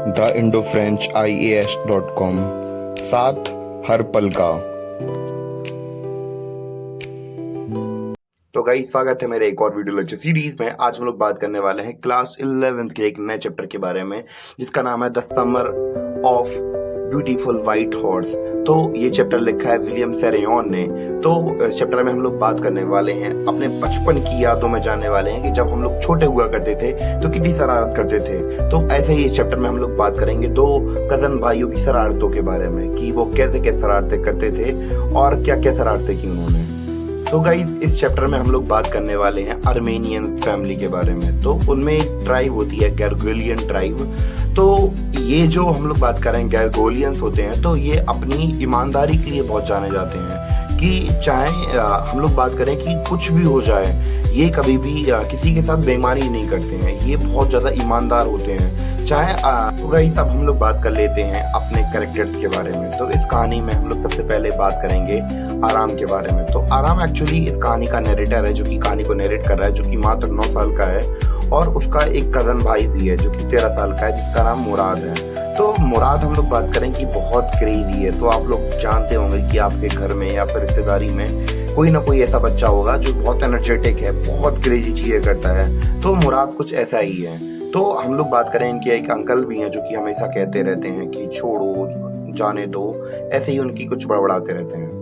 The Indo French IAS.com, साथ हर पल का। तो गाइस, स्वागत है मेरे एक और वीडियो लेक्चर सीरीज में। आज हम लोग बात करने वाले हैं क्लास 11th के एक नए चैप्टर के बारे में, जिसका नाम है the summer of beautiful white horse. तो ये चैप्टर लिखा है विलियम सेरेयोन ने। तो इस चैप्टर में हम लोग बात करने वाले हैं, अपने बचपन की यादों में जाने वाले हैं कि जब हम लोग छोटे हुआ करते थे तो कितनी शरारत करते थे। तो ऐसे ही इस चैप्टर में हम लोग बात करेंगे दो कजन भाइयों की शरारतों के बारे में, कि वो कैसे कैसे शरारतें करते थे और क्या क्या शरारतें की उन्होंने। तो गाइस, इस चैप्टर में हम लोग बात करने वाले हैं आर्मेनियन फैमिली के बारे में। तो उनमें एक ट्राइब होती है गैरगोलियन ट्राइब। तो ये जो हम लोग बात कर रहे हैं गैरगोलियंस होते हैं, तो ये अपनी ईमानदारी के लिए बहुत जाने जाते हैं, कि चाहे हम लोग बात करें कि कुछ भी हो जाए, ये कभी भी किसी के साथ बेईमानी नहीं करते हैं। ये बहुत ज्यादा ईमानदार होते हैं। चाहे तो गाइस, अब हम लोग बात कर लेते हैं अपने कैरेक्टर्स के बारे में। तो इस कहानी में हम लोग सबसे पहले बात करेंगे आराम के बारे में। तो आराम एक्चुअली इस कहानी का नरेटर है, जो कि कहानी को नरेट कर रहा है, जो कि मात्र 9 साल का है। और उसका एक कजन भाई भी है जो कि 13 साल का है, जिसका नाम मुराद है। तो मुराद हम लोग बात करें कि बहुत क्रेजी है। तो आप लोग जानते होंगे कि आपके घर में या फिर रिश्तेदारी में कोई ना कोई ऐसा बच्चा होगा जो बहुत एनर्जेटिक है, बहुत क्रेजी चीजें करता है। तो मुराद कुछ ऐसा ही है। तो हम लोग बात करें, इनके एक अंकल भी हैं जो कि हमेशा कहते रहते हैं कि छोड़ो, जाने दो, ऐसे ही उनकी कुछ बड़बड़ाते रहते हैं।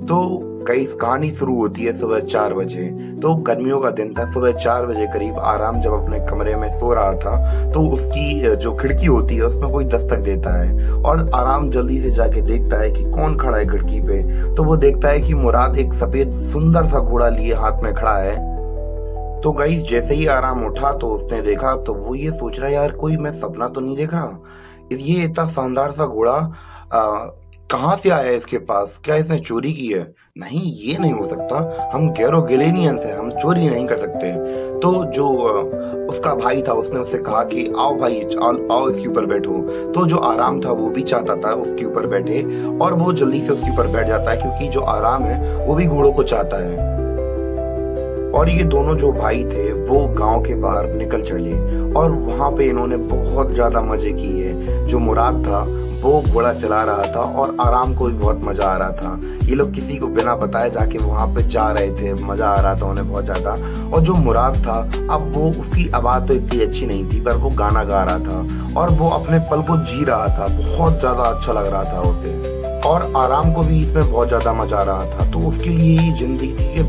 तो कई कहानी शुरू होती है सुबह 4 बजे। तो गर्मियों का दिन था। सुबह 4 बजे करीब आराम जब अपने कमरे में सो रहा था, तो उसकी जो खिड़की होती है उसमें कोई दस्तक देता है। और आराम जल्दी से जाके देखता है कि कौन खड़ा है खिड़की पे। तो वो देखता है कि मुराद एक सफेद सुंदर सा घोड़ा लिए हाथ में खड़ा है। तो गाइस, जैसे ही आराम उठा तो उसने देखा, तो वो ये सोच रहा है, यार कोई मैं सपना तो नहीं देख रहा। ये इतना शानदार सा घोड़ा कहाँ से आया इसके पास? क्या इसने चोरी की है? नहीं, ये नहीं हो सकता। हम गैरोगेलेनियंस हैं, हम चोरी नहीं कर सकते। तो जो उसका भाई था, उसने उससे कहा कि आओ भाई, आओ इसके ऊपर बैठो। तो जो आराम था वो भी चाहता था उसके ऊपर बैठे, और वो जल्दी से उसके ऊपर बैठ जाता है, क्योंकि जो आराम है वो भी घोड़ों को चाहता है। और ये दोनों जो भाई थे वो गांव के बाहर निकल चले, और वहां पे इन्होंने बहुत ज्यादा मजे किए। जो मुराद था वो घोड़ा चला रहा था, और आराम को भी बहुत मजा आ रहा था। ये लोग किसी को बिना बताए जाके वहां पे जा रहे थे, मजा आ रहा था उन्हें बहुत ज्यादा। और जो मुराद था, अब वो उसकी आवाज तो इतनी अच्छी नहीं थी, पर वो गाना गा रहा था और वो अपने पल को जी रहा था। बहुत ज्यादा अच्छा लग रहा था उसे, और आराम को भी इसमें बहुत ज्यादा मजा आ रहा था। तो उसके लिए ही जिंदगी के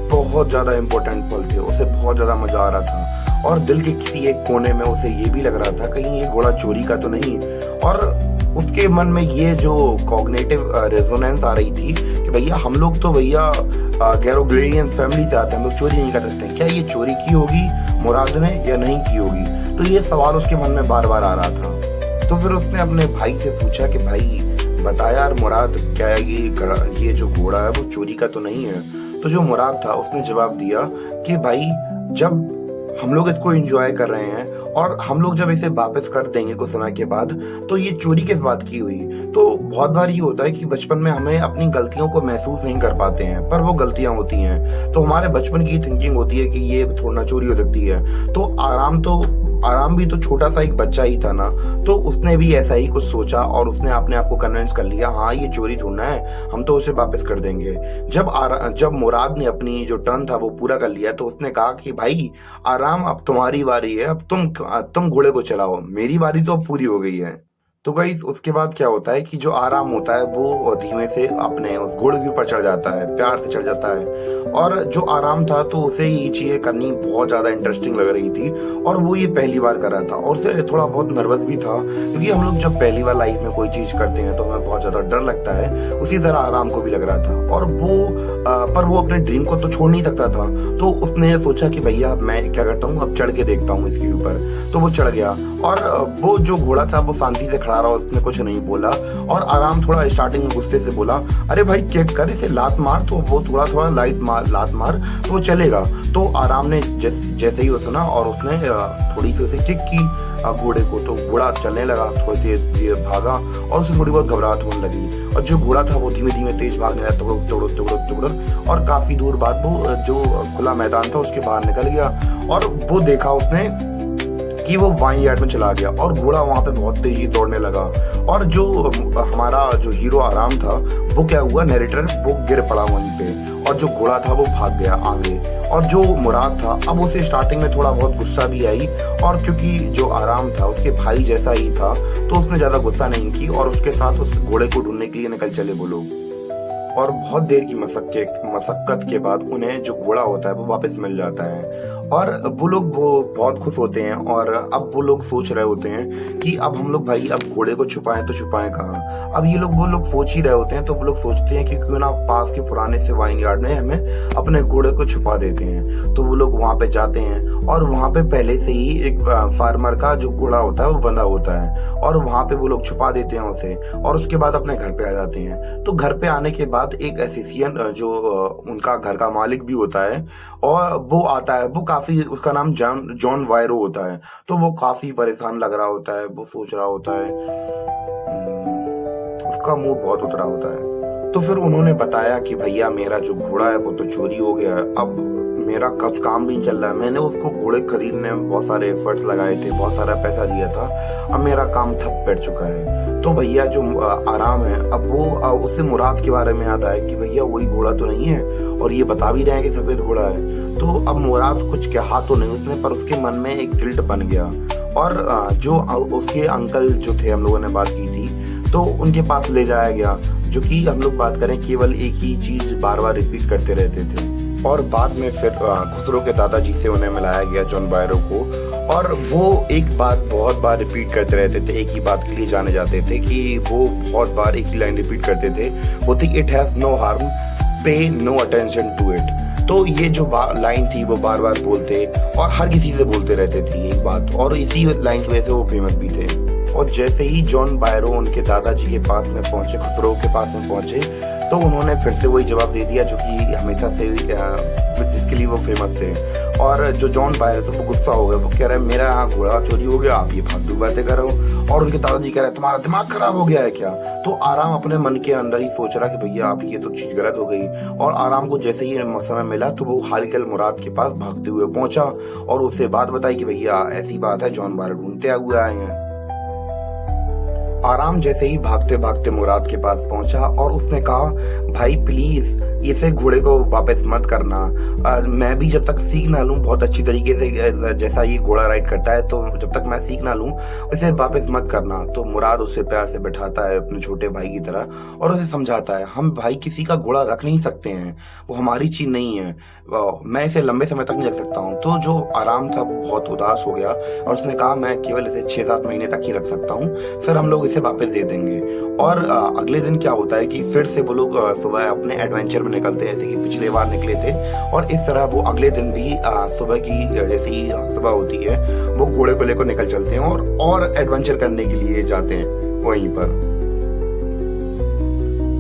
बहुत ज्यादा इम्पोर्टेंट पल थे। उसे बहुत ज्यादा मजा आ रहा था, और दिल के किसी एक कोने में उसे ये भी लग रहा था कहीं ये घोड़ा चोरी का तो नहीं। और उसके मन में ये जो कॉग्निटिव रेजोनेंस आ रही थी कि भैया हम लोग तो गैरोगेलियन फैमिली से आते हैं, हम लोग चोरी नहीं कर सकते। क्या ये चोरी की होगी मुराद ने या नहीं की होगी? तो ये सवाल उसके मन में बार बार आ रहा था। तो फिर उसने अपने भाई से पूछा कि भाई बता यार मुराद, क्या ये जो घोड़ा है वो चोरी का तो नहीं है? तो जो मुराद था उसने जवाब दिया कि भाई, जब हम लोग इसको एंजॉय कर रहे हैं और हम लोग जब इसे वापस कर देंगे कुछ समय के बाद, तो ये चोरी किस बात की हुई? तो बहुत बार ये होता है कि बचपन में हमें अपनी गलतियों को महसूस नहीं कर पाते हैं, पर वो गलतियां होती हैं। तो हमारे बचपन की थिंकिंग होती है कि ये थोड़ा चोरी हो सकती है। तो आराम भी तो छोटा सा एक बच्चा ही था ना। तो उसने भी ऐसा ही कुछ सोचा, और उसने अपने आप को कन्विंस कर लिया, हाँ ये चोरी थोड़ा है, हम तो उसे वापस कर देंगे। जब मुराद ने अपनी जो टर्न था वो पूरा कर लिया, तो उसने कहा कि भाई आराम, अब तुम्हारी बारी है, अब तुम घोड़े को चलाओ, मेरी बारी तो अब पूरी हो गई है। तो गाइस, उसके बाद क्या होता है कि जो आराम होता है वो धीमे से अपने उस घोड़े के ऊपर चढ़ जाता है, प्यार से चढ़ जाता है। और जो आराम था, तो उसे ये चीजें करनी बहुत ज्यादा इंटरेस्टिंग लग रही थी, और वो ये पहली बार कर रहा था, और उसे थोड़ा बहुत नर्वस भी था, क्योंकि हम लोग जब पहली बार लाइफ में कोई चीज करते हैं तो हमें बहुत ज्यादा डर लगता है। उसी तरह आराम को भी लग रहा था, और पर वो अपने ड्रीम को तो छोड़ नहीं सकता था। तो उसने सोचा कि भैया मैं क्या करता हूँ, अब चढ़ के देखता हूँ इसके ऊपर। तो वो चढ़ गया, और वो जो घोड़ा था वो शांति से खड़ा रहा, उसने कुछ नहीं बोला। और आराम थोड़ा स्टार्टिंग में गुस्से से बोला, अरे भाई क्या कर, इसे लात मार। तो वो थोड़ा लात मार तो वो चलेगा। तो आराम ने जैसे ही वो सुना, और उसने थोड़ी सी उसे किक की घोड़े को, तो घोड़ा चलने लगा, थोड़ी देर भागा, और उसे थोड़ी बहुत घबराहट होने लगी। और जो घोड़ा था वो धीमे धीमे तेज भागने लगा, तुगड़, और काफी दूर बाद वो जो खुला मैदान था उसके बाहर निकल गया। और वो देखा उसने कि वो वाइन यार्ड में चला गया और घोड़ा वहां पे बहुत तेजी दौड़ने लगा। और जो हमारा जो हीरो आराम था वो क्या हुआ, नरेटर वो गिर पड़ा वहीं पे, और जो घोड़ा था वो भाग गया आगे। और जो मुराद था, अब उसे स्टार्टिंग में थोड़ा बहुत गुस्सा भी आई, और क्योंकि जो आराम था उसके भाई जैसा ही था तो उसने ज्यादा गुस्सा नहीं की और उसके साथ उस घोड़े को ढूंढने के लिए निकल चले वो लोग। और बहुत देर की मशक्कत के बाद उन्हें जो घोड़ा होता है वो वापस मिल जाता है, और वो लोग वो बहुत खुश होते हैं। और अब वो लोग सोच रहे होते हैं कि अब हम लोग भाई अब घोड़े को छुपाएं तो छुपाएं कहाँ। अब वो लोग सोच ही रहे होते हैं, तो वो लोग सोचते हैं कि क्यों ना पास के पुराने से वाइन यार्ड में हमें अपने घोड़े को छुपा देते हैं। तो वो लोग वहां पे जाते हैं और वहां पे पहले से ही एक फार्मर का जो घोड़ा होता है वो बंधा होता है, और वहां पे वो लोग छुपा देते हैं उसे, और उसके बाद अपने घर पे आ जाते हैं। तो घर पे आने के बाद एक एसोसिएशन जो उनका घर का मालिक भी होता है और वो आता है, वो काफी, उसका नाम जॉन वायरो होता है। तो वो काफी परेशान लग रहा होता है, वो सोच रहा होता है, उसका मुंह बहुत उतरा होता है। तो फिर उन्होंने बताया कि भैया मेरा जो घोड़ा है वो तो चोरी हो गया है, अब मेरा कब काम भी नहीं चल रहा है, मैंने उसको घोड़े खरीदने में बहुत सारे एफर्ट्स लगाए थे, बहुत सारा पैसा दिया था, अब मेरा काम ठप बैठ चुका है। तो भैया जो आराम है, अब वो उससे मुराद के बारे में याद आया कि भैया वही घोड़ा तो नहीं है, और ये बता भी रहे हैं कि सफेद घोड़ा है। तो अब मुराद कुछ कहा तो नहीं उसने, पर उसके मन में एक गिल्ट बन गया। और जो उसके अंकल जो थे, हम लोगों ने बात की थी, तो उनके पास ले जाया गया, जो कि हम लोग बात करें केवल एक ही चीज बार बार रिपीट करते रहते थे। और बाद में फिर खुसरो के दादाजी से उन्हें मिलाया गया, जॉन बायरो को, और वो एक बात बहुत बार रिपीट करते रहते थे, एक ही बात के लिए जाने जाते थे कि वो बहुत बार एक ही लाइन रिपीट करते थे, वो थी इट हैज नो हार्म, पे नो अटेंशन टू इट। तो ये जो लाइन थी वो बार बार बोलते और हर किसी से बोलते रहते थे एक बात, और इसी लाइन की वजह से वो फेमस भी थे। और जैसे ही जॉन बायरो उनके दादाजी के पास में पहुंचे, खुसरो के पास में पहुंचे, तो उन्होंने फिर से वही जवाब दे दिया जो कि हमेशा से जिसके लिए वो फेमस थे। और जो जॉन बायरो था वो गुस्सा हो गया, वो कह रहा है मेरा यहाँ घोड़ा चोरी हो गया, आप ये फालतू बातें कर रहे हो। और उनके दादाजी कह रहे हैं तुम्हारा दिमाग खराब हो गया है क्या। तो आराम अपने मन के अंदर ही सोच रहा कि भैया आप ये तो चीज गलत हो गई। और आराम को जैसे ही समय मिला तो वो हालकल मुराद के पास भागते हुए पहुंचा और उससे बात बताई कि भैया ऐसी बात है, जॉन बायरो ढूंढते हुए आए हैं। आराम जैसे ही भागते भागते मुराद के पास पहुंचा और उसने कहा भाई प्लीज इसे घोड़े को वापस मत करना, मैं भी जब तक सीख ना लूं बहुत अच्छी तरीके से, जैसा ये घोड़ा राइड करता है, तो जब तक मैं सीख ना लूं इसे वापस मत करना। तो मुराद उससे प्यार से बैठाता है अपने छोटे भाई की तरह और उसे समझाता है हम भाई किसी का घोड़ा रख नहीं सकते हैं, वो हमारी चीज नहीं है, मैं इसे लंबे समय तक नहीं रख सकता हूँ। तो जो आराम था वो बहुत उदास हो गया और उसने कहा मैं केवल इसे 6-7 महीने तक ही रख सकता हूँ, फिर हम लोग इसे वापस दे देंगे। और अगले दिन क्या होता है कि फिर से वो लोग सुबह अपने एडवेंचर में निकलते हैं, जैसे कि पिछले बार निकले थे। और इस तरह वो अगले दिन भी सुबह की जैसे ही सुबह होती है वो घोड़े को लेकर निकल चलते हैं और एडवेंचर करने के लिए जाते हैं वहीं पर।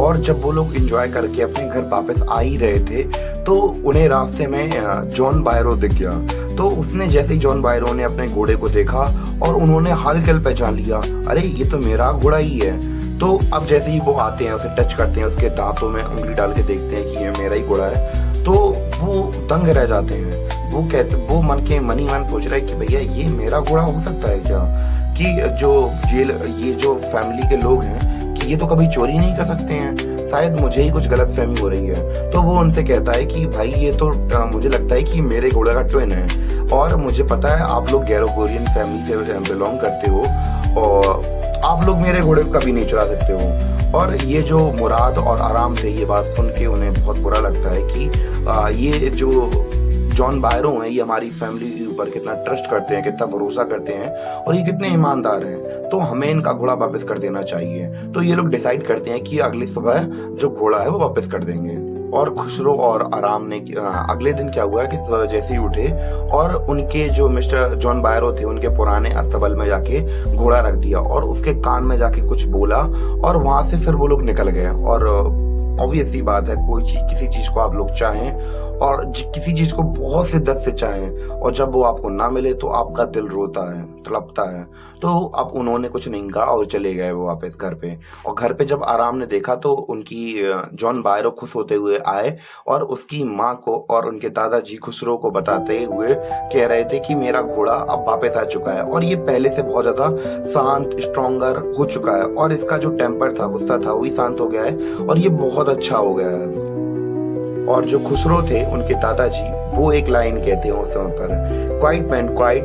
और जब वो लोग एंजॉय करके अपने घर वापस आ ही रहे थे तो उन्हें रास्ते में जॉन बायरो दिख गया। तो उसने जैसे ही जॉन बायरो ने अपने घोड़े को देखा और उन्होंने हालकल पहचान लिया, अरे ये तो मेरा घोड़ा ही है। तो अब जैसे ही वो आते हैं उसे टच करते हैं, उसके दांतों में उंगली डाल के देखते हैं कि ये मेरा ही घोड़ा है, तो वो दंग रह जाते हैं। वो मन ही मन सोच रहा है कि भैया ये मेरा घोड़ा हो सकता है क्या, कि ये जो फैमिली के लोग हैं कि ये तो कभी चोरी नहीं कर सकते हैं, शायद मुझे ही कुछ गलत फहमी हो रही है। तो वो उनसे कहता है कि भाई ये तो मुझे लगता है कि मेरे घोड़े का ट्विन है, और मुझे पता है आप लोग गैरोकोरियन फैमिली से बिलोंग करते हो और आप लोग मेरे घोड़े को कभी नहीं चुरा सकते हो। और ये जो मुराद और आराम थे ये बात सुन के उन्हें बहुत बुरा लगता है कि ये जो जॉन बायरो हैं ये हमारी फैमिली के ऊपर कितना ट्रस्ट करते हैं, कितना भरोसा करते हैं और ये कितने ईमानदार हैं, तो हमें इनका घोड़ा वापस कर देना चाहिए। तो ये लोग डिसाइड करते हैं कि अगली सुबह जो घोड़ा है वो वापस कर देंगे। और खुसरो और आराम ने अगले दिन क्या हुआ कि सुबह जैसे ही उठे और उनके जो मिस्टर जॉन बायरो थे उनके पुराने अस्तबल में जाके घोड़ा रख दिया और उसके कान में जाके कुछ बोला और वहां से फिर वो लोग निकल गए। और ऑब्वियस सी बात है, कोई चीज किसी चीज को आप लोग चाहें और किसी चीज को बहुत शिद्दत से चाहें और जब वो आपको ना मिले तो आपका दिल रोता है, तड़पता है। तो अब उन्होंने कुछ नहीं कहा और चले गए वो वापस घर पे। और घर पे जब आराम ने देखा तो उनकी जॉन बायरो खुश होते हुए आए और उसकी माँ को और उनके दादाजी खुसरो को बताते हुए कह रहे थे कि मेरा घोड़ा अब वापस आ चुका है और ये पहले से बहुत ज्यादा शांत, स्ट्रॉन्गर हो चुका है और इसका जो टेम्पर था, गुस्सा था, वो भी शांत हो गया है और ये बहुत अच्छा हो गया है। और जो खुसरो थे उनके दादाजी, वो एक लाइन कहते हैं उस समय पर, quiet man quiet,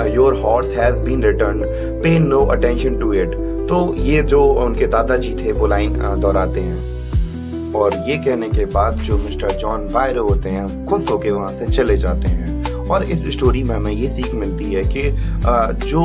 your horse has been return, pay no attention to it. तो ये जो उनके दादाजी थे वो लाइन दोहराते हैं और ये कहने के बाद जो मिस्टर जॉन बायरो होते हैं खुश होकर वहां से चले जाते हैं। और इस स्टोरी में हमें ये सीख मिलती है कि जो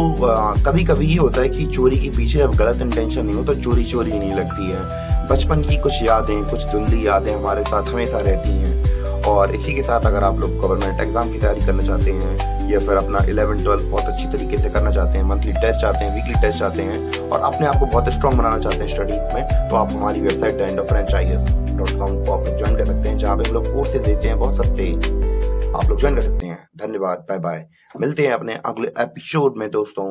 कभी कभी ये होता है कि चोरी के पीछे अब गलत इंटेंशन नहीं हो तो चोरी चोरी नहीं लगती है। बचपन की कुछ यादें, कुछ धुंधली यादें हमारे साथ हमेशा रहती हैं। और इसी के साथ अगर आप लोग गवर्नमेंट एग्जाम की तैयारी करना चाहते हैं या फिर अपना 11-12 बहुत अच्छी तरीके से करना चाहते हैं, मंथली टेस्ट चाहते हैं, वीकली टेस्ट चाहते हैं और अपने आप को बहुत स्ट्रॉन्ग बनाना चाहते हैं स्टडीज में, तो आप हमारी वेबसाइट theindoffranchise.com को आप लोग ज्वाइन कर सकते हैं, जहाँ पे हम लोग कोर्सेज देते हैं बहुत सस्ते। आप लोग ज्वाइन कर सकते हैं। धन्यवाद, बाय बाय। मिलते हैं अपने अगले एपिसोड में दोस्तों।